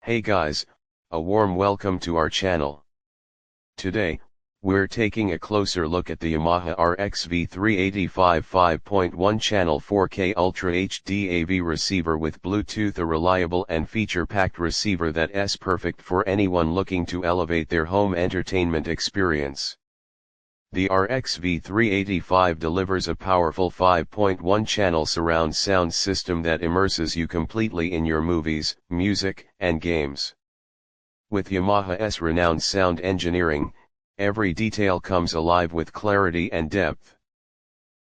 Hey guys, a warm welcome to our channel. Today, we're taking a closer look at the YAMAHA RX-V385 5.1 channel 4K Ultra HD AV receiver with Bluetooth, a reliable and feature-packed receiver that's perfect for anyone looking to elevate their home entertainment experience. The RX-V385 delivers a powerful 5.1 channel surround sound system that immerses you completely in your movies, music, and games. With Yamaha's renowned sound engineering, every detail comes alive with clarity and depth.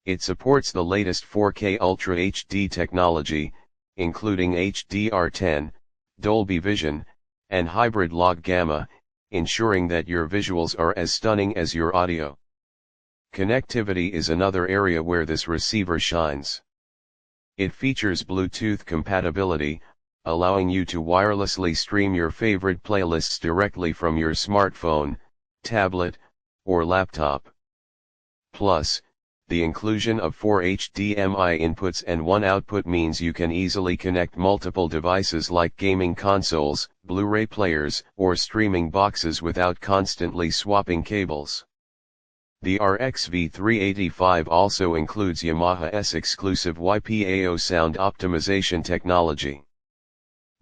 It supports the latest 4K Ultra HD technology, including HDR10, Dolby Vision, and hybrid log gamma, ensuring that your visuals are as stunning as your audio. Connectivity is another area where this receiver shines. It features Bluetooth compatibility, allowing you to wirelessly stream your favorite playlists directly from your smartphone, tablet, or laptop. Plus, the inclusion of 4 HDMI inputs and 1 output means you can easily connect multiple devices like gaming consoles, Blu-ray players, or streaming boxes without constantly swapping cables. The RX-V385 also includes Yamaha's exclusive YPAO sound optimization technology.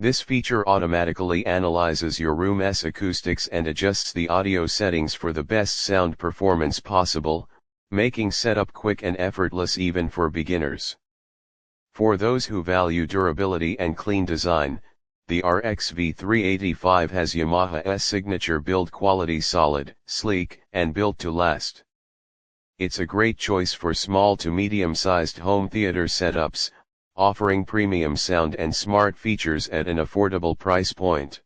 This feature automatically analyzes your room's acoustics and adjusts the audio settings for the best sound performance possible, making setup quick and effortless even for beginners. For those who value durability and clean design, the RX-V385 has Yamaha's signature build quality: solid, sleek, and built to last. It's a great choice for small to medium-sized home theater setups, offering premium sound and smart features at an affordable price point.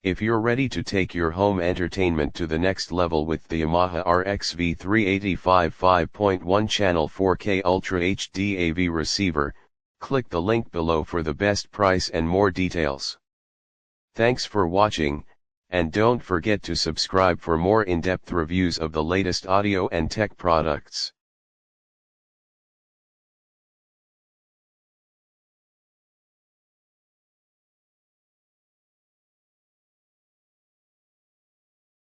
If you're ready to take your home entertainment to the next level with the YAMAHA RX-V385 5.1 channel 4K Ultra HD AV receiver, click the link below for the best price and more details. Thanks for watching, and don't forget to subscribe for more in-depth reviews of the latest audio and tech products.